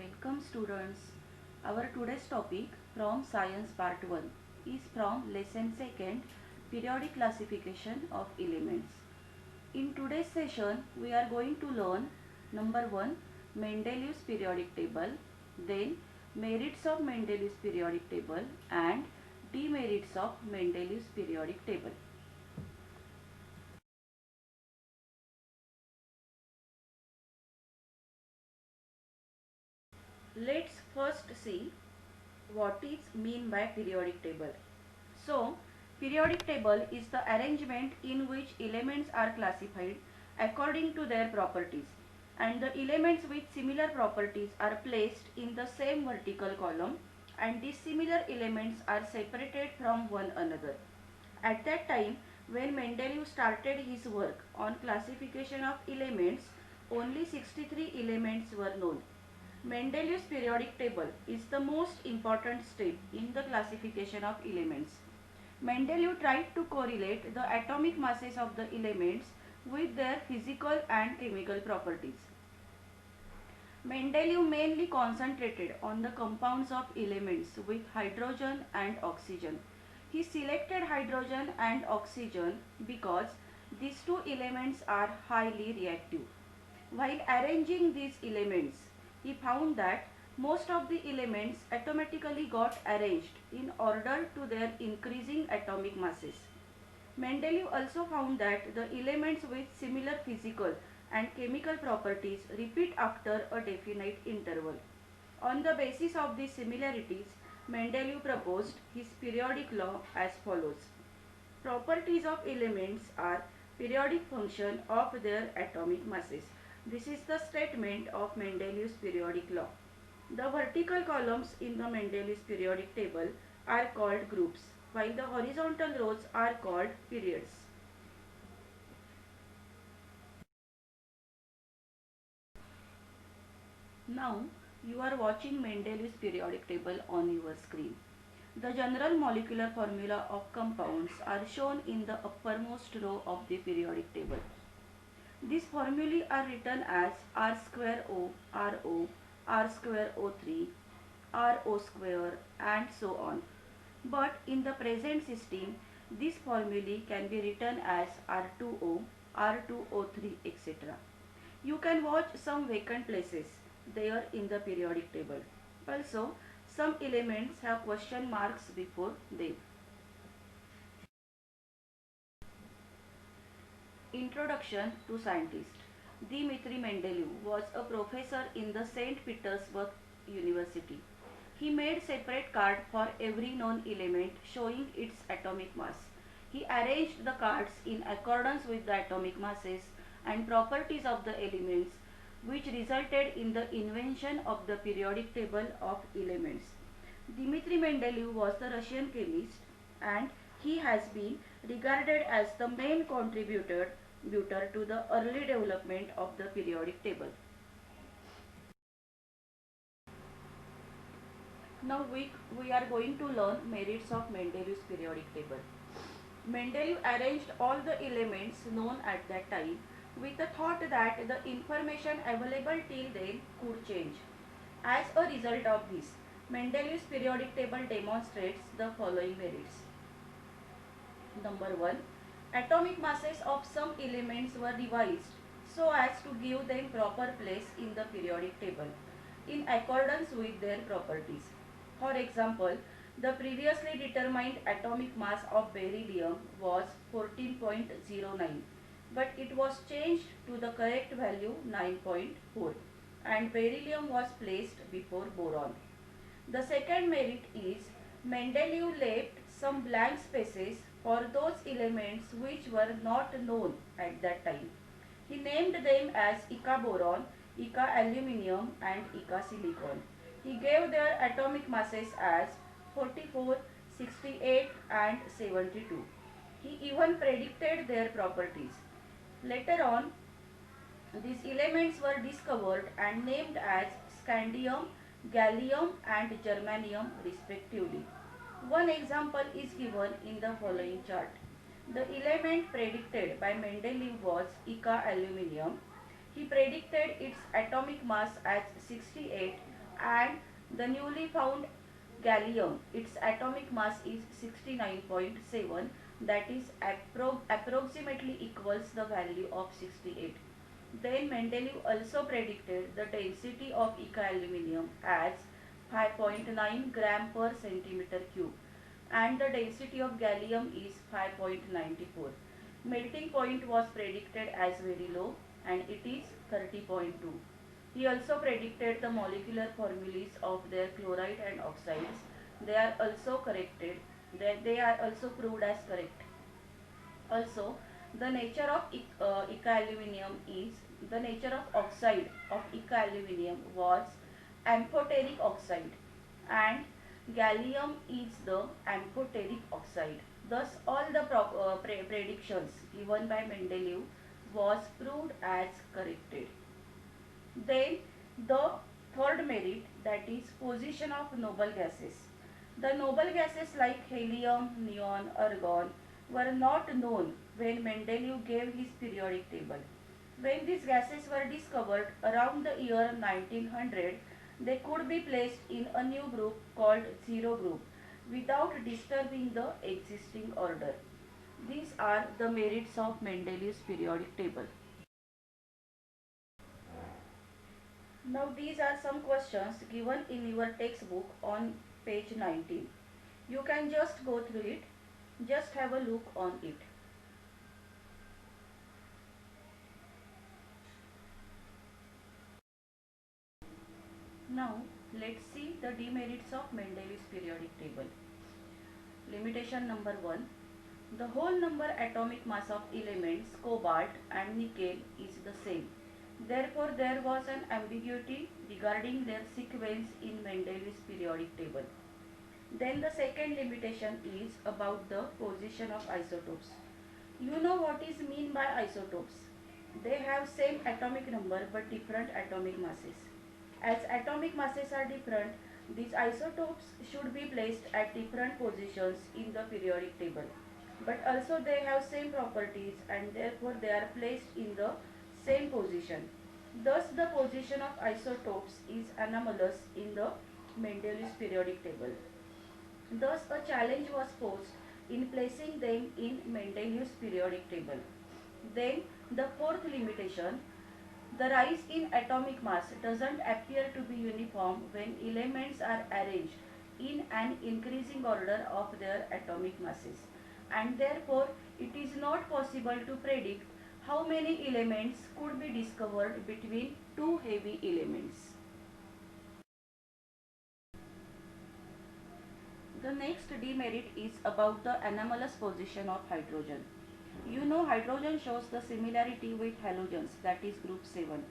Welcome students. Our today's topic from Science Part 1 is from Lesson 2nd Periodic Classification of Elements. In today's session we are going to learn number 1 Mendeleev's periodic table, then merits of Mendeleev's periodic table and demerits of Mendeleev's periodic table. Let's first see what is mean by periodic table. So, periodic table is the arrangement in which elements are classified according to their properties, and the elements with similar properties are placed in the same vertical column, and these similar elements are separated from one another. At that time, when Mendeleev started his work on classification of elements, only 63 elements were known. Mendeleev's periodic table is the most important step in the classification of elements. Mendeleev tried to correlate the atomic masses of the elements with their physical and chemical properties. Mendeleev mainly concentrated on the compounds of elements with hydrogen and oxygen. He selected hydrogen and oxygen because these two elements are highly reactive. While arranging these elements, he found that most of the elements automatically got arranged in order to their increasing atomic masses. Mendeleev also found that the elements with similar physical and chemical properties repeat after a definite interval. On the basis of these similarities, Mendeleev proposed his periodic law as follows. Properties of elements are periodic function of their atomic masses. This is the statement of Mendeleev's periodic law. The vertical columns in the Mendeleev's periodic table are called groups, while the horizontal rows are called periods. Now you are watching Mendeleev's periodic table on your screen. The general molecular formula of compounds are shown in the uppermost row of the periodic table. These formulae are written as R square O, RO, R square O3, RO square and so on. But in the present system, these formulae can be written as R2O, R2O3 etc. You can watch some vacant places there in the periodic table. Also, some elements have question marks before them. Introduction to scientist. Dmitry Mendeleev was a professor in the St. Petersburg University. He made separate card for every known element showing its atomic mass. He arranged the cards in accordance with the atomic masses and properties of the elements, which resulted in the invention of the periodic table of elements. Dmitry Mendeleev was the Russian chemist, and he has been regarded as the main contributor to the early development of the periodic table. Now we are going to learn merits of Mendeleev's periodic table. Mendeleev arranged all the elements known at that time with the thought that the information available till then could change. As a result of this, Mendeleev's periodic table demonstrates the following merits. Number 1. Atomic masses of some elements were revised so as to give them proper place in the periodic table in accordance with their properties. For example, the previously determined atomic mass of beryllium was 14.09, but it was changed to the correct value 9.4, and beryllium was placed before boron. The second merit is Mendeleev left some blank spaces for those elements which were not known at that time. He named them as Ica boron, Ica aluminium and Ica silicon. He gave their atomic masses as 44, 68 and 72. He even predicted their properties. Later on, these elements were discovered and named as scandium, gallium and germanium respectively. One example is given in the following chart. The element predicted by Mendeleev was Ica aluminium. He predicted its atomic mass as 68 and the newly found gallium, its atomic mass is 69.7, that is approximately equals the value of 68. Then Mendeleev also predicted the density of Eka aluminium as 5.9 gram per centimeter cube and the density of gallium is 5.94. Melting point was predicted as very low and it is 30.2. He also predicted the molecular formulas of their chloride and oxides. They are also corrected. They are also proved as correct. Also, the nature of Eka aluminium is the nature of oxide of Eka aluminium was amphoteric oxide and gallium is the amphoteric oxide. Thus, all the predictions given by Mendeleev was proved as corrected. Then the third merit, that is position of noble gases. The noble gases like helium, neon, argon were not known when Mendeleev gave his periodic table. When these gases were discovered around the year 1900, they could be placed in a new group called zero group without disturbing the existing order. These are the merits of Mendeleev's periodic table. Now these are some questions given in your textbook on page 19. You can just go through it. Just have a look on it. Now let's see the demerits of Mendeleev's periodic table. Limitation number 1. The whole number atomic mass of elements cobalt and nickel is the same. Therefore, there was an ambiguity regarding their sequence in Mendeleev's periodic table. Then the second limitation is about the position of isotopes. You know what is mean by isotopes. They have same atomic number but different atomic masses. As atomic masses are different, these isotopes should be placed at different positions in the periodic table. But also they have same properties and therefore they are placed in the same position. Thus the position of isotopes is anomalous in the Mendeleev's periodic table. Thus a challenge was posed in placing them in Mendeleev's periodic table. Then the fourth limitation, the rise in atomic mass doesn't appear to be uniform when elements are arranged in an increasing order of their atomic masses, and therefore it is not possible to predict how many elements could be discovered between two heavy elements. The next demerit is about the anomalous position of hydrogen. You know hydrogen shows the similarity with halogens, that is group 7.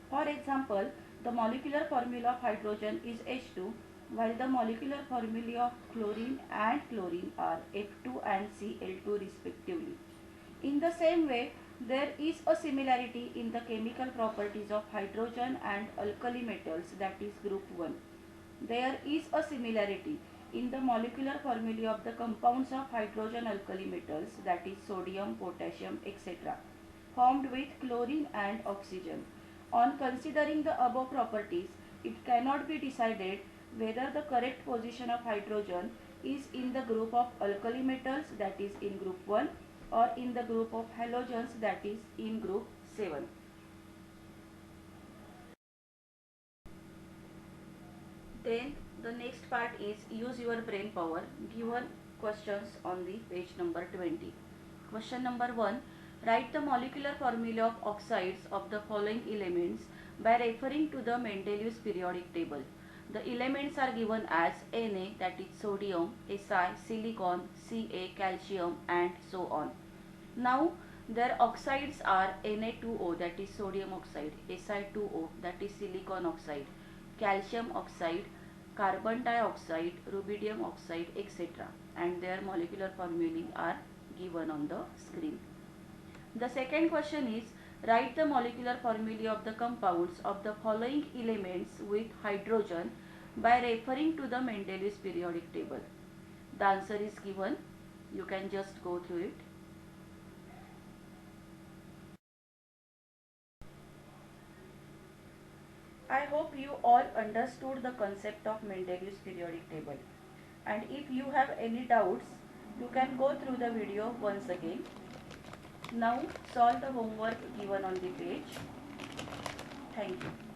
For example, the molecular formula of hydrogen is H2 while the molecular formula of chlorine and chlorine are F2 and Cl2 respectively. In the same way, there is a similarity in the chemical properties of hydrogen and alkali metals, that is group 1. There is a similarity in the molecular formulae of the compounds of hydrogen alkali metals, that is sodium, potassium, etc., formed with chlorine and oxygen. On considering the above properties, it cannot be decided whether the correct position of hydrogen is in the group of alkali metals, that is in group 1, or in the group of halogens, that is in group 7. Then the next part is use your brain power. Given questions on the page number 20. Question number 1. Write the molecular formula of oxides of the following elements by referring to the Mendeleev's periodic table. The elements are given as Na, that is sodium, Si, silicon, Ca, calcium, and so on. Now their oxides are Na2O, that is sodium oxide, Si2O, that is silicon oxide, calcium oxide, carbon dioxide, rubidium oxide, etc. And their molecular formulae are given on the screen. The second question is write the molecular formulae of the compounds of the following elements with hydrogen by referring to the Mendeleev's periodic table. The answer is given. You can just go through it. I hope you all understood the concept of Mendeleev's periodic table. And if you have any doubts, you can go through the video once again. Now solve the homework given on the page. Thank you.